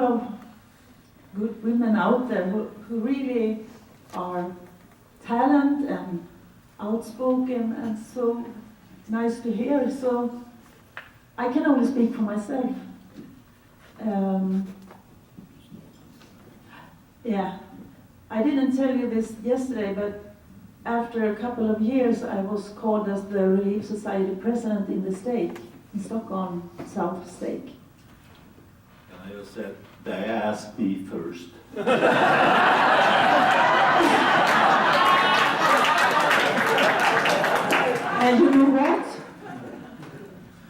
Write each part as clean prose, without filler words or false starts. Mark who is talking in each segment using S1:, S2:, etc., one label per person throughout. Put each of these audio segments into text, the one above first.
S1: lot of good women out there who really are talent and outspoken and so nice to hear. So I can only speak for myself. Yeah, I didn't tell you this yesterday, but after a couple of years I was called as the Relief Society president in the stake, in Stockholm, South Stake.
S2: And I just said, they asked me first.
S1: And you know what?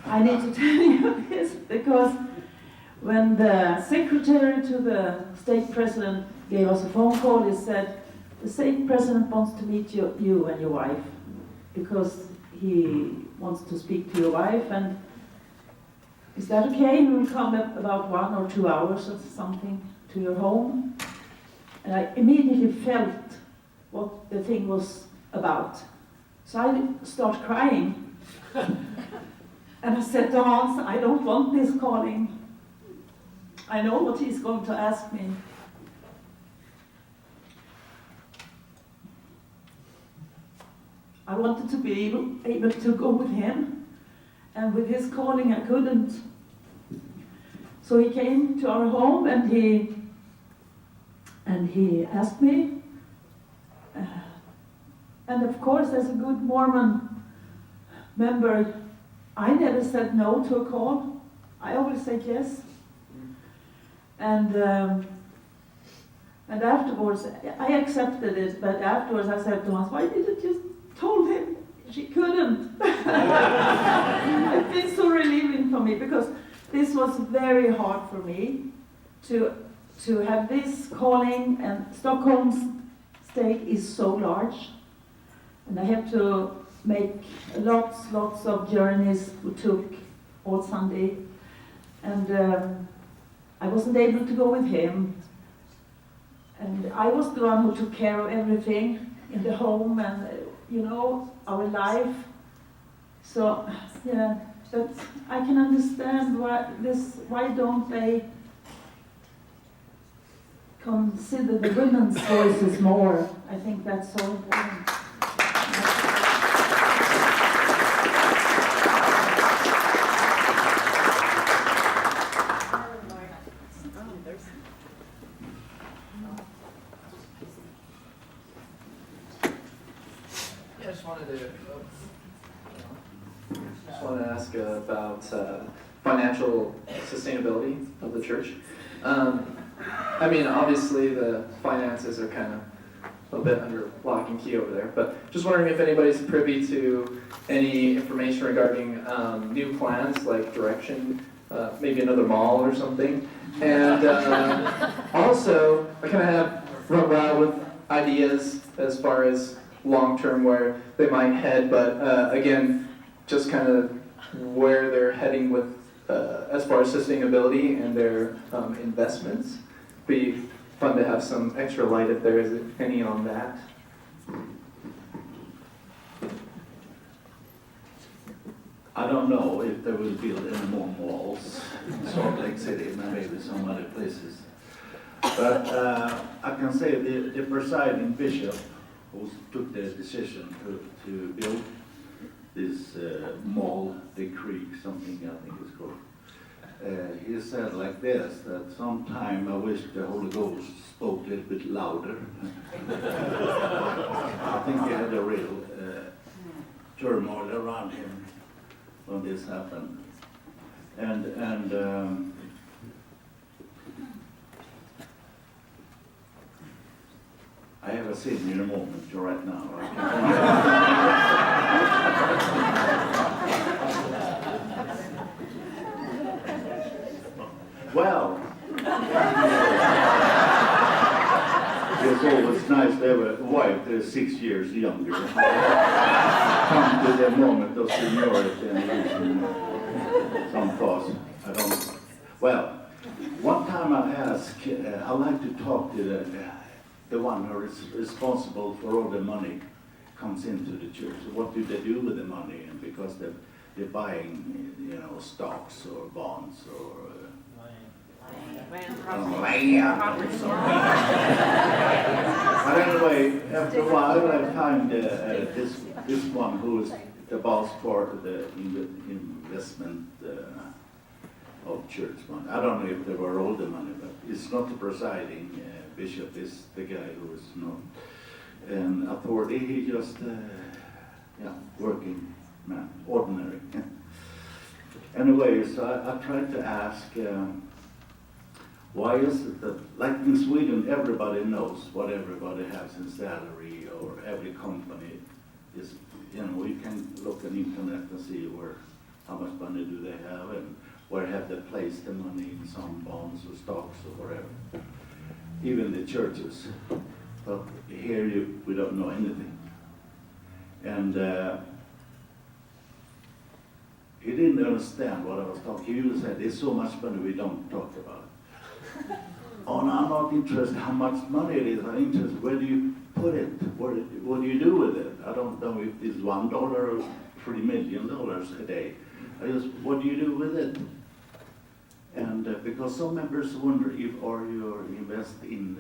S1: I need to tell you this, because when the secretary to the stake president gave us a phone call, he said, the stake president wants to meet you and your wife, because he wants to speak to your wife, and is that okay? We will come up about 1 or 2 hours or something to your home. And I immediately felt what the thing was about. So I start crying. And I said to Hans, I don't want this calling. I know what he's going to ask me. I wanted to be able to go with him, and with his calling I couldn't. So he came to our home and he asked me. And of course, as a good Mormon member, I never said no to a call. I always said yes. And afterwards, I accepted it, but afterwards I said to Hans, why did you just told him she couldn't? It's been so relieving for me, because this was very hard for me to have this calling, and Stockholm's stake is so large, and I have to make lots of journeys we took all Sunday, and I wasn't able to go with him, and I was the one who took care of everything in the home and our life. So yeah, but I can understand why don't they consider the women's voices more? I think that's so important.
S3: I just wanted to ask about financial sustainability of the church. I mean, obviously the finances are kind of a little bit under lock and key over there, but just wondering if anybody's privy to any information regarding new plans, like direction, maybe another mall or something. And also, I kind of have run around with ideas as far as long-term where they might head, but again, just kind of where they're heading with as far as sustainability and their investments. Be fun to have some extra light if there is any on that.
S2: I don't know if they will build any more malls in Salt Lake City, maybe some other places. But I can say the presiding bishop who took the decision to build this mall, the Creek, something I think it's called. He said like this, that sometime I wish the Holy Ghost spoke a little bit louder. I think he had a real turmoil around him when this happened. And I have a senior moment right now. Well, it's always nice to have a wife that is 6 years younger. Come to the moment of seniority and losing some thoughts. I don't know. Well, one time I asked, I like to talk to the one who is responsible for all the money comes into the church. What do they do with the money? And because they're buying, stocks or bonds or But anyway, after a while, I find this one who is the boss for the investment of church money. I don't know if they were all the money, but it's not the presiding bishop. It's the guy who is not an authority. He just working man, ordinary. Anyway, so I tried to ask. Why is it that, like in Sweden, everybody knows what everybody has in salary, or every company is, you can look on the internet and see how much money do they have, and where have they placed the money in some bonds or stocks or whatever. Even the churches. But here we don't know anything. And he didn't understand what I was talking. He said, there's so much money we don't talk about. Oh, no, I'm not interested how much money it is. I'm interested, where do you put it? What do you do with it? I don't know if it's $1 or $3 million a day. What do you do with it? And because some members wonder if you invest in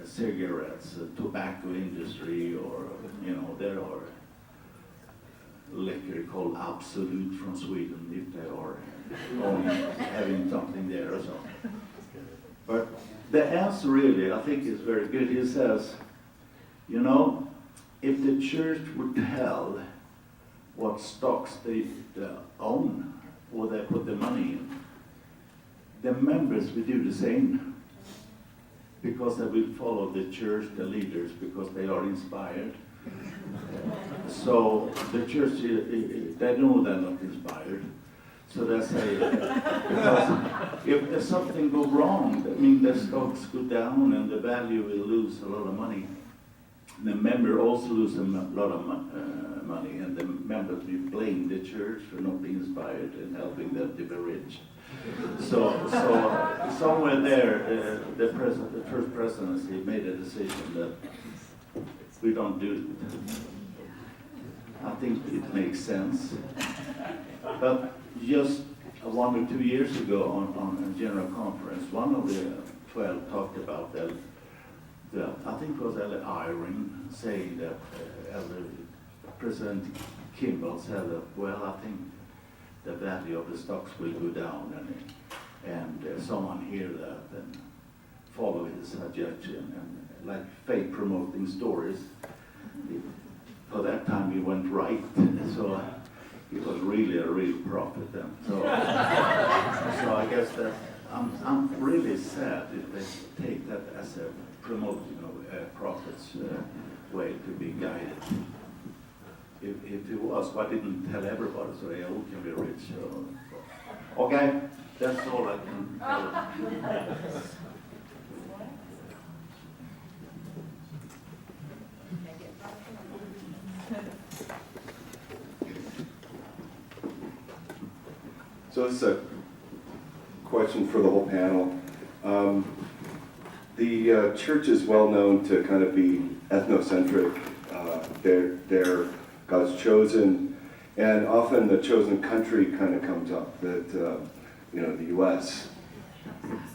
S2: cigarettes, tobacco industry, or there are liquor called Absolut from Sweden, if they are having something there or so. But the answer really, I think, is very good. He says, if the church would tell what stocks they own, or they put the money in, the members will do the same, because they will follow the church, the leaders, because they are inspired. So the church, they know they're not inspired. So they say, because if something goes wrong, that means the stocks go down and the value will lose a lot of money. The member also loses a lot of money, and the members will blame the church for not being inspired and helping them to be rich. So somewhere there, the first presidency made a decision that we don't do it. I think it makes sense. But just 1 or 2 years ago on a general conference, one of the 12 talked about that. I think it was Elder Eyring saying that President Kimball said that, well, I think the value of the stocks will go down, and someone hear that and follow his suggestion, and like faith promoting stories. For that time he went right, so he was really a real prophet then. So I guess that I'm really sad if they take that as a promoting of a prophet's way to be guided. If it was, why didn't tell everybody so they all can be rich? So. Okay, that's all I can tell.
S4: So this is a question for the whole panel. The church is well known to kind of be ethnocentric. They're God's chosen, and often the chosen country kind of comes up, that the U.S.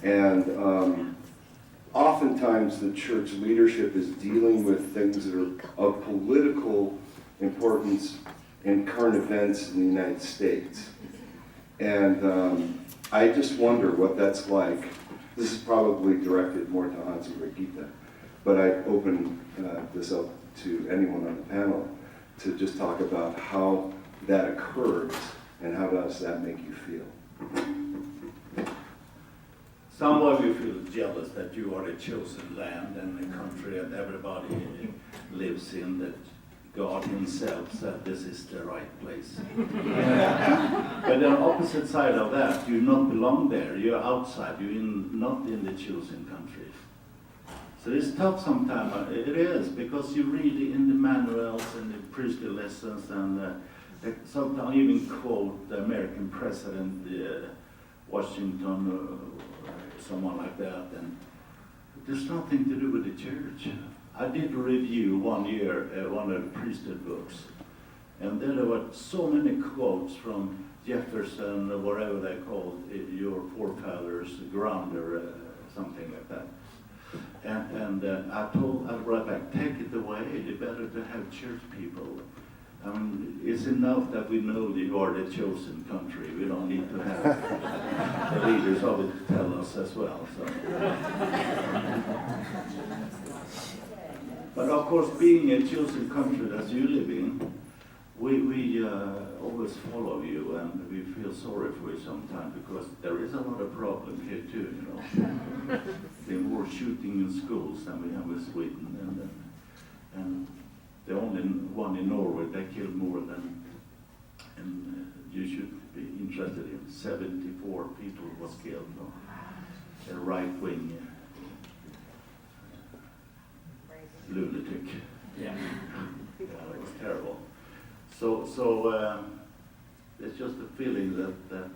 S4: And oftentimes the church leadership is dealing with things that are of political importance in current events in the United States. And I just wonder what that's like. This is probably directed more to Hans and Brigitte, but I open this up to anyone on the panel to just talk about how that occurs and how does that make you feel.
S2: Some of you feel jealous that you are the chosen land and the country that everybody lives in, that God himself said this is the right place. But on the opposite side of that, you not belong there, you're outside, you're not in the chosen country. So it's tough sometimes, it is, because you read in the manuals and the priestly lessons, and sometimes even quote the American president, Washington, or someone like that, and there's nothing to do with the church. I did review one year one of the priesthood books, and there were so many quotes from Jefferson, or whatever they called your forefathers, Grounder, something like that. And I wrote back, take it away, it's better to have church people. I mean, it's enough that we know that you are the chosen country. We don't need to have the leaders of it tell us as well. So. But of course, being a chosen country that you live in, we always follow you, and we feel sorry for you sometimes, because there is a lot of problem here too, you know. There are more shooting in schools than we have in Sweden, and the only one in Norway, they killed more than, and you should be interested in, 74 people was killed, a right-wing lunatic.
S3: Yeah.
S2: Yeah, it was terrible. So it's just a feeling that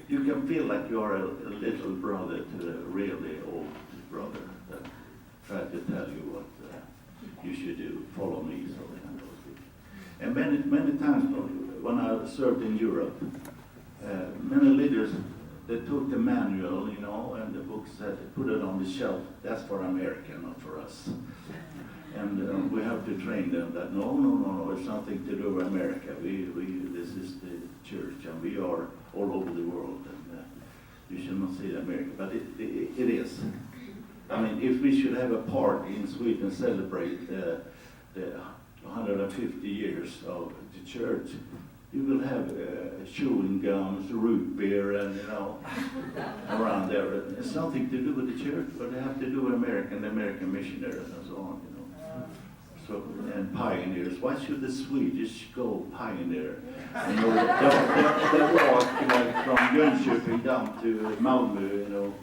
S2: you can feel like you are a little brother to a really old brother that tried to tell you what you should do. Follow me, so kind of thing. And many times when I served in Europe, many leaders, they took the manual, you know, and the book said, put it on the shelf. That's for America, not for us. And we have to train them that no, it's nothing to do with America. This is the church, and we are all over the world, and you should not see America, but it is. I mean, if we should have a party in Sweden celebrate the 150 years of the church, you will have chewing gums, root beer, and you know, around there. It's nothing to do with the church, but they have to do with the American missionaries and so on, you know. So, and pioneers. Why should the Swedish go pioneer? You know, they walk, you know, from Jönköping down to Malmö, you know,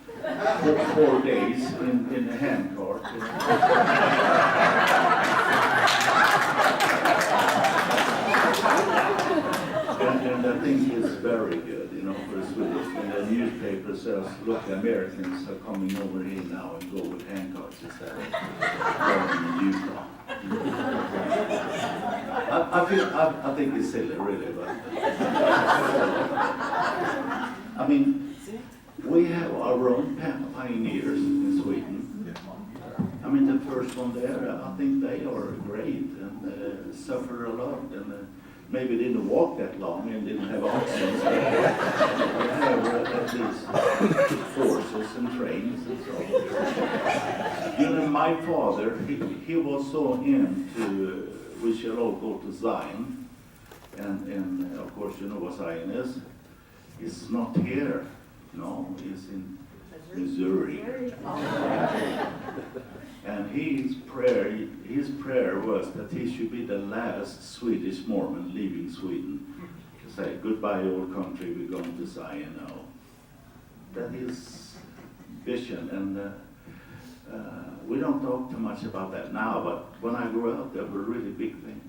S2: 4 days in a handcart. You know. And I think it's very good, you know, for the Swedish. And the newspaper says, look, the Americans are coming over here now and go with handcarts instead of going in Utah. I think it's silly, really, but I mean, we have our own pioneers in Sweden. I mean, the first one there, I think they are great and suffer a lot, and maybe didn't walk that long and didn't have oxygen. But they have at least horses and trains and so on. You know, my father, he was so into, we shall all go to Zion, and of course you know what Zion is. It's not here, no, it's in Missouri. And his prayer was that he should be the last Swedish Mormon leaving Sweden. To say, goodbye old country, we're going to Zion now. That is vision, and we don't talk too much about that now, but when I grew up, that was a really big thing.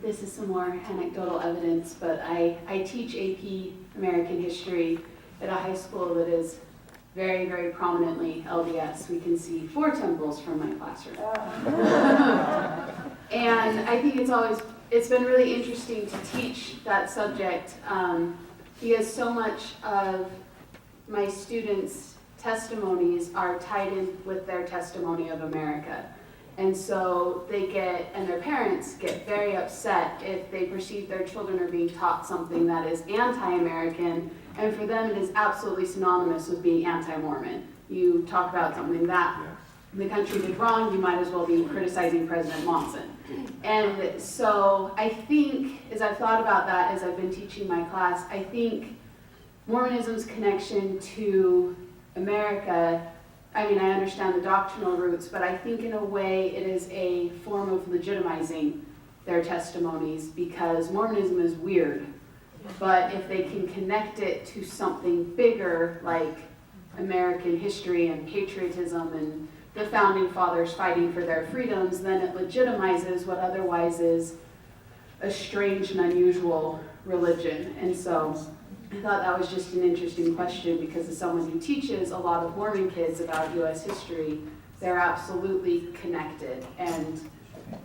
S5: This is some more anecdotal evidence, but I teach AP American History at a high school that is very, very prominently LDS. We can see 4 temples from my classroom. And I think it's been really interesting to teach that subject because so much of my students' testimonies are tied in with their testimony of America. And so their parents get very upset if they perceive their children are being taught something that is anti-American, and for them it is absolutely synonymous with being anti-Mormon. You talk about something that the country did wrong, you might as well be criticizing President Monson. And so I think, as I've thought about that, as I've been teaching my class, I think Mormonism's connection to America, I mean, I understand the doctrinal roots, but I think in a way it is a form of legitimizing their testimonies, because Mormonism is weird. But if they can connect it to something bigger, like American history and patriotism and the founding fathers fighting for their freedoms, then it legitimizes what otherwise is a strange and unusual religion. And so I thought that was just an interesting question, because as someone who teaches a lot of Mormon kids about U.S. history, they're absolutely connected. And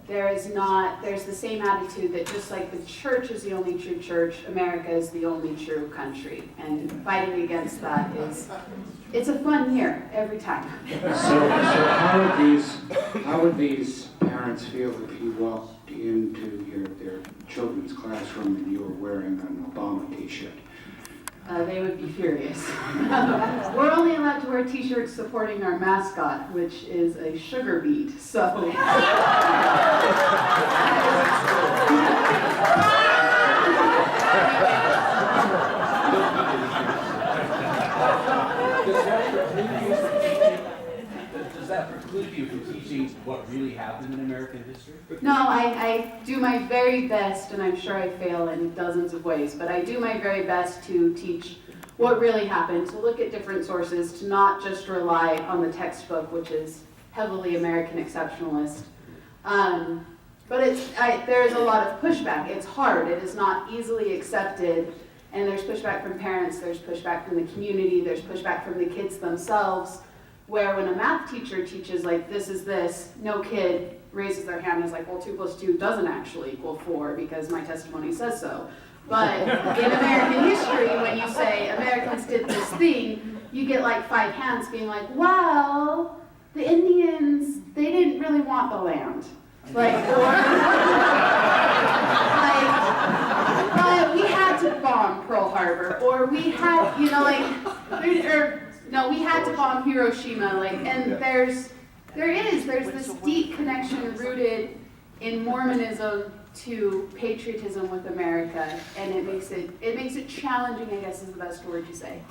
S5: there's the same attitude that just like the church is the only true church, America is the only true country. And fighting against that it's a fun year every time.
S6: So how would these parents feel if you walked into their children's classroom and you were wearing an Obama t-shirt?
S5: They would be furious. We're only allowed to wear t-shirts supporting our mascot, which is a sugar beet, so.
S7: Does that preclude you from teaching what really happened in American history?
S5: No, I do my very best, and I'm sure I fail in dozens of ways, but I do my very best to teach what really happened, to look at different sources, to not just rely on the textbook, which is heavily American exceptionalist. But there is a lot of pushback. It's hard. It is not easily accepted, and there's pushback from parents, there's pushback from the community, there's pushback from the kids themselves, where when a math teacher teaches like this is this, no kid raises their hand and is like, well, 2 + 2 doesn't actually equal 4 because my testimony says so. But in American history, when you say Americans did this thing, you get like 5 hands being like, well, the Indians, they didn't really want the land. Like, or, like, but we had to bomb Pearl Harbor, or we had, you know, like, no, we had to bomb Hiroshima, like, and there's this deep connection rooted in Mormonism to patriotism with America, and it makes it challenging, I guess is the best word to say.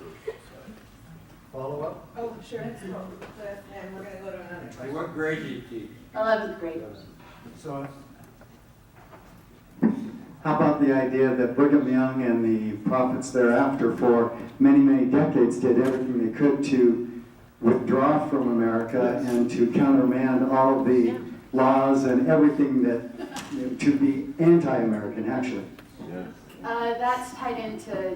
S8: Follow up?
S5: Oh, sure.
S8: And we're going to go to another question. What grade do you teach?
S5: 11th grade.
S8: So,
S9: How about the idea that Brigham Young and the prophets thereafter for many, many decades did everything they could to withdraw from America and to countermand all of the laws and everything that, you know, to be anti-American, actually?
S5: That's tied into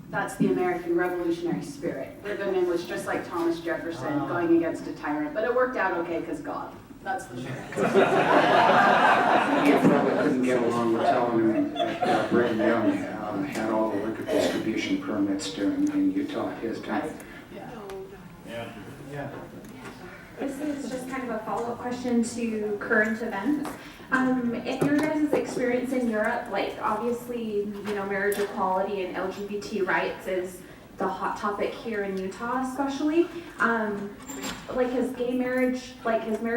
S5: that's the American revolutionary spirit. Brigham Young was just like Thomas Jefferson going against a tyrant, but it worked out okay because God. That's the short answer.
S6: You probably couldn't get along with telling him that Brigham Young had all the liquor distribution permits in Utah at his time.
S8: yeah.
S10: This is just kind of a follow-up question to current events. In your guys' experience in Europe, like obviously, you know, marriage equality and LGBT rights is the hot topic here in Utah especially. Like has marriage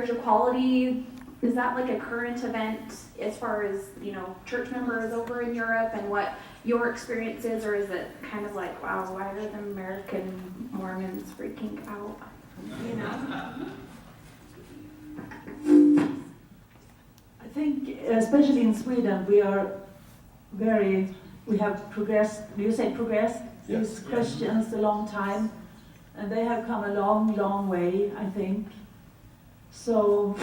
S10: equality, is that like a current event as far as, you know, church members over in Europe and what your experience is, or is it kind of like, wow, why are the American Mormons freaking out? You know?
S1: I think, especially in Sweden, we have progressed, do you say progressed?
S2: Yes.
S1: These questions a long time, and they have come a long, long way, I think. So,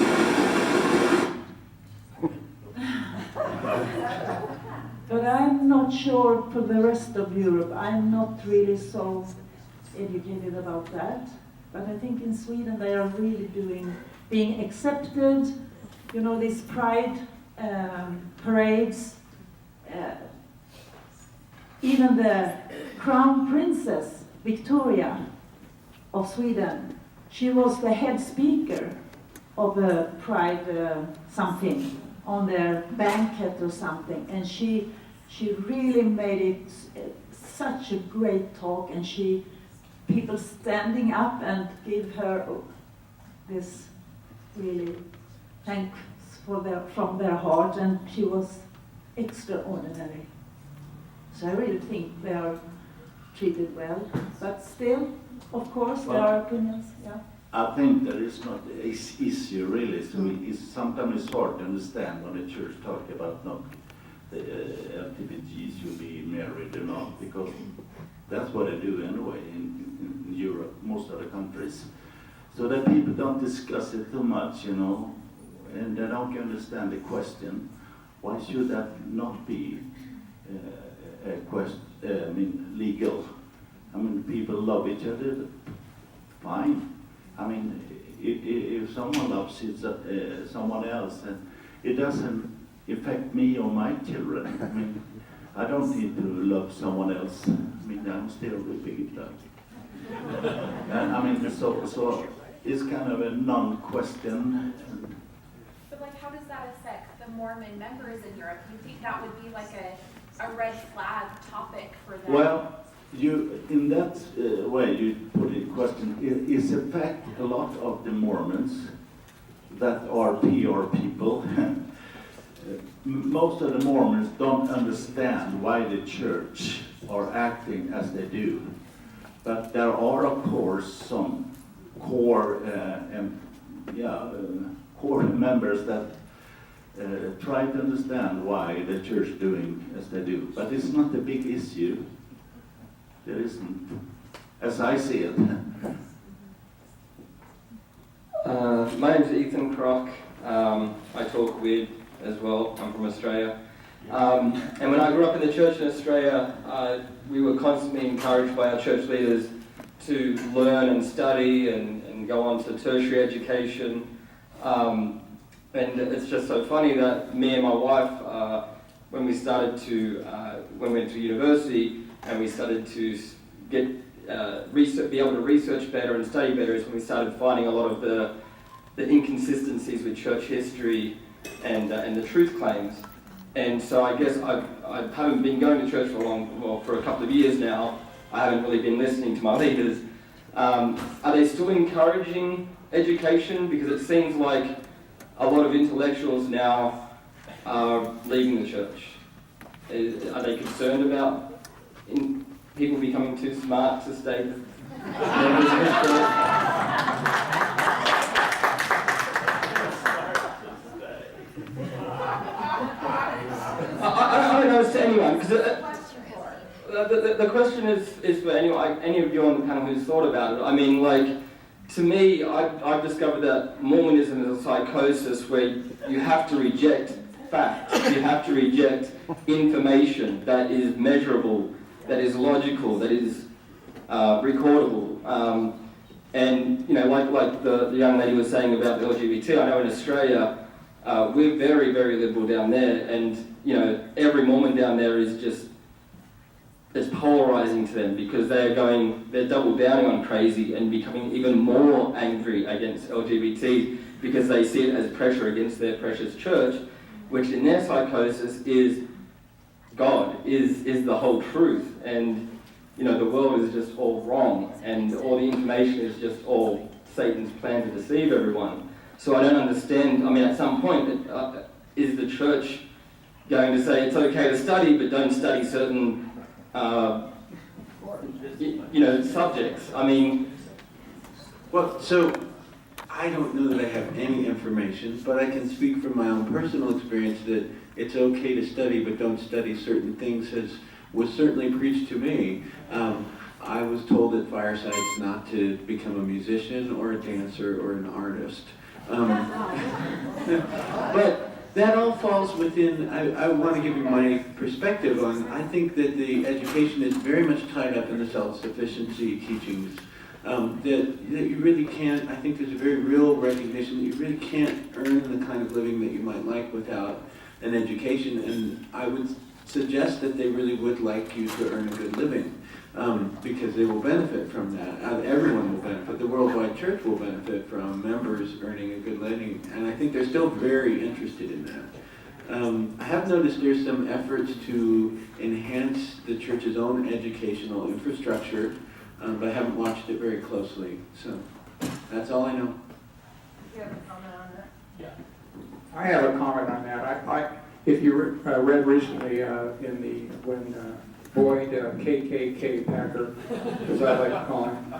S1: but I'm not sure for the rest of Europe. I'm not really so educated about that. But I think in Sweden they are really being accepted. You know, these pride parades. Even the Crown Princess Victoria of Sweden, she was the head speaker of a pride something on their banquet or something, and she really made it such a great talk, and people standing up and give her this really thanks from their heart, and she was extraordinary. So I really think they are treated well, but still, of course, there are opinions. Yeah.
S2: I think that it's not easy really. So sometimes it's hard to understand when the church talk about not the LGBTs should be married or not, because that's what they do anyway in Europe, most of the countries. So that people don't discuss it too much, you know, and they don't understand the question. Why should that not be legal? I mean, people love each other, fine. I mean, if someone loves someone else, it doesn't affect me or my children. I mean, I don't need to love someone else. I mean, I'm still the big love. I mean, so it's kind of a non-question.
S10: But like, how does that affect the Mormon members in Europe? Do you think that would be like a red flag topic for them?
S2: Well, you in that way you put it question, it is in fact a lot of the Mormons that are PR people. Most of the Mormons don't understand why the church are acting as they do. But there are, of course, some core core members that try to understand why the church doing as they do. But it's not a big issue. There isn't, as I see it.
S11: My name's Ethan Crock. I talk weird as well. I'm from Australia. And when I grew up in the church in Australia, we were constantly encouraged by our church leaders to learn and study and go on to tertiary education. And it's just so funny that me and my wife, when we went to university and we started to get be able to research better and study better, is when we started finding a lot of the inconsistencies with church history and the truth claims. And so I guess I haven't been going to church for a couple of years now. I haven't really been listening to my leaders. Are they still encouraging education? Because it seems like a lot of intellectuals now are leaving the church. Are they concerned about people becoming too smart to stay members of this church? I don't know it's to anyone, because the question is for anyone, any of you on the panel who's thought about it. I mean, like, to me, I've discovered that Mormonism is a psychosis where you have to reject facts, you have to reject information that is measurable, that is logical, that is recordable. And, you know, like the young lady was saying about the LGBT, I know in Australia, we're very, very liberal down there, and you know, every Mormon down there is just, it's polarizing to them because they're double downing on crazy and becoming even more angry against LGBT because they see it as pressure against their precious church, which in their psychosis is God, is the whole truth. And, you know, the world is just all wrong and all the information is just all Satan's plan to deceive everyone. So I don't understand, I mean, at some point, is the church going to say it's okay to study, but don't study certain, subjects? I mean...
S12: Well, so I don't know that I have any information, but I can speak from my own personal experience that it's okay to study, but don't study certain things, as was certainly preached to me. I was told at Firesides not to become a musician or a dancer or an artist. But that all falls within, I want to give you my perspective on, I think that the education is very much tied up in the self-sufficiency teachings. That you really can't, I think there's a very real recognition that you really can't earn the kind of living that you might like without an education, and I would suggest that they really would like you to earn a good living. Because they will benefit from that. Everyone will benefit. The Worldwide Church will benefit from members earning a good living, and I think they're still very interested in that. I have noticed there's some efforts to enhance the church's own educational infrastructure, but I haven't watched it very closely. So that's all I know.
S8: Do you have a comment on that?
S6: Yeah. I have a comment on that. If you read recently when Boyd KKK Packer, as I like to call him,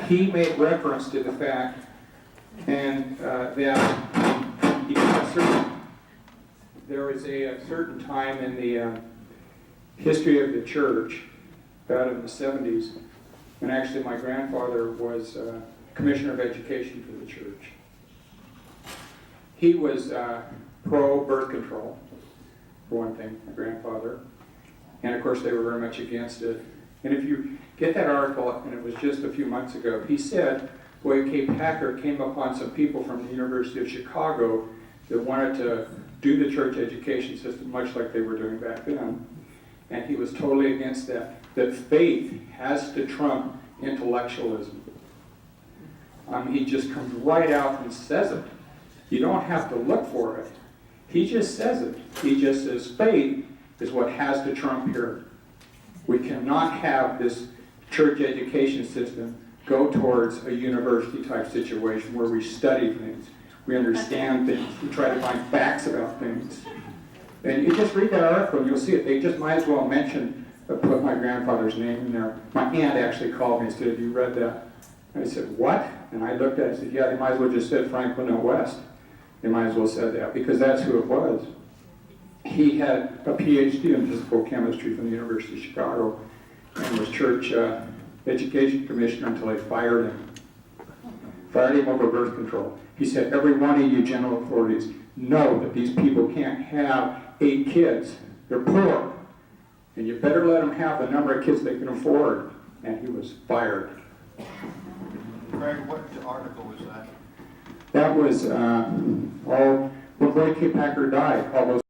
S6: he made reference to the fact and that there was a certain time in the history of the church, about in the 70s, and actually my grandfather was Commissioner of Education for the church. He was pro-birth control, for one thing, my grandfather. And of course they were very much against it. And if you get that article, and it was just a few months ago, he said Boyd K. Packer came upon some people from the University of Chicago that wanted to do the church education system much like they were doing back then. And he was totally against that faith has to trump intellectualism. He just comes right out and says it. You don't have to look for it. He just says it. He just says faith is what has to trump here. We cannot have this church education system go towards a university type situation where we study things, we understand things, we try to find facts about things. And you just read that article and you'll see it. They just might as well mention, put my grandfather's name in there. My aunt actually called me and said, "Have you read that?" And I said, "What?" And I looked at it and said, "Yeah, they might as well just said Franklin L. West. They might as well said that because that's who it was." He had a PhD in physical chemistry from the University of Chicago and was church education commissioner until they fired him. Fired him over birth control. He said, "Every one of you general authorities know that these people can't have 8 kids. They're poor. And you better let them have the number of kids they can afford." And he was fired.
S13: Craig, what article was that?
S6: That was when Boyd K. Packer died. All those